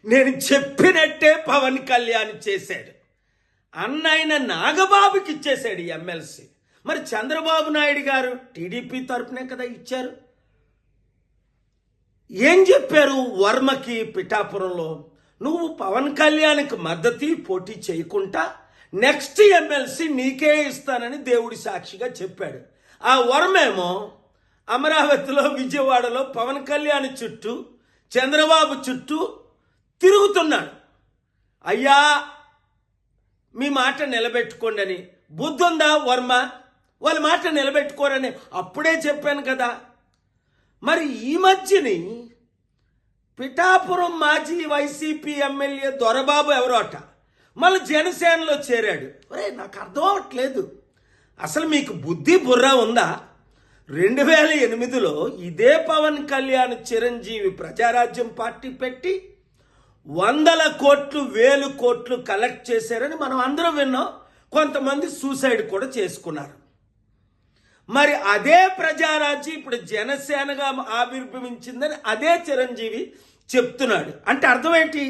నేను చెప్పినట్టే పవన్ కళ్యాణ్ చేశాడు. అన్నైన నాగబాబుకి ఇచ్చేశాడు ఎమ్మెల్సీ. మరి చంద్రబాబు నాయుడు గారు టీడీపీ తరపునే కదా ఇచ్చారు. ఏం చెప్పారు వర్మకి పిఠాపురంలో? నువ్వు పవన్ కళ్యాణ్కి మద్దతు పోటీ చేయకుండా నెక్స్ట్ ఎమ్మెల్సీ నీకే ఇస్తానని దేవుడి సాక్షిగా చెప్పాడు. ఆ వర్మేమో అమరావతిలో, విజయవాడలో పవన్ కళ్యాణ్ చుట్టూ, చంద్రబాబు చుట్టూ తిరుగుతున్నాడు. అయ్యా మీ మాట నిలబెట్టుకోండి అని. బుద్ధుందా వర్మ? వాళ్ళ మాట నిలబెట్టుకోరని అప్పుడే చెప్పాను కదా. మరి ఈ మధ్యని పిఠాపురం మాజీ వైసీపీ ఎమ్మెల్యే దొరబాబు ఎవరో అట మళ్ళీ జనసేనలో చేరాడు. ఒరే నాకు అర్థం అవ్వట్లేదు, అసలు మీకు బుద్ధి బుర్ర ఉందా? 2008లో ఇదే పవన్ కళ్యాణ్ చిరంజీవి ప్రజారాజ్యం పార్టీ పెట్టి 100 కోట్లు 1000 కోట్లు కలెక్ట్ చేశారని మనం అందరం విన్నాం. కొంతమంది సూసైడ్ కూడా చేసుకున్నారు. మరి అదే ప్రజారాజ్యం ఇప్పుడు జనసేనగా ఆవిర్భవించిందని అదే చిరంజీవి చెప్తున్నాడు. అంటే అర్థం ఏంటి?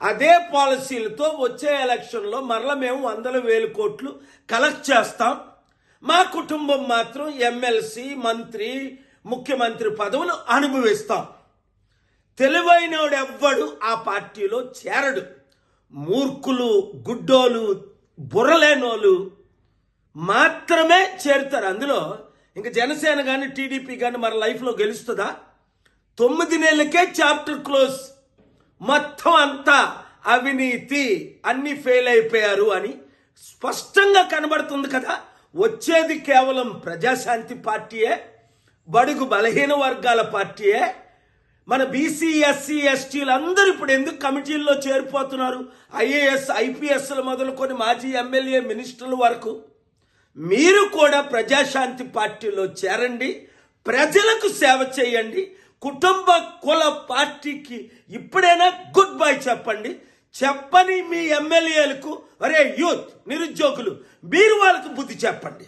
అదే పాలసీలతో వచ్చే ఎలక్షన్లో మరలా మేము 100,000 కోట్లు కలెక్ట్ చేస్తాం, మా కుటుంబం మాత్రం ఎమ్మెల్సీ, మంత్రి, ముఖ్యమంత్రి పదవులు అనుభవిస్తాం. తెలివైనోడు ఎవ్వడు ఆ పార్టీలో చేరడు. మూర్ఖులు, గుడ్డోలు, బుర్రలేనోళ్ళు మాత్రమే చేరుతారు అందులో. ఇంకా జనసేన కానీ టీడీపీ కానీ మన లైఫ్లో గెలుస్తుందా? 9 నెలలకే చాప్టర్ క్లోజ్. మొత్తం అంతా అవినీతి, అన్ని ఫెయిల్ అయిపోయారు అని స్పష్టంగా కనబడుతుంది కదా. వచ్చేది కేవలం ప్రజాశాంతి పార్టీయే, బడుగు బలహీన వర్గాల పార్టీయే. మన బీసీ, ఎస్సీ, ఎస్టీలు అందరూ ఇప్పుడు ఎందుకు కమిటీల్లో చేరిపోతున్నారు? ఐఏఎస్, ఐపీఎస్లు మొదలుకొని మాజీ ఎమ్మెల్యే, మినిస్టర్ల వరకు. మీరు కూడా ప్రజాశాంతి పార్టీలో చేరండి, ప్రజలకు సేవ చేయండి. కుటుంబ కుల పార్టీకి ఇప్పుడైనా గుడ్ బై చెప్పండి. చెప్పని మీ ఎమ్మెల్యేలకు, అరే యూత్, నిరుద్యోగులు, మీరు వాళ్ళకు బుద్ధి చెప్పండి.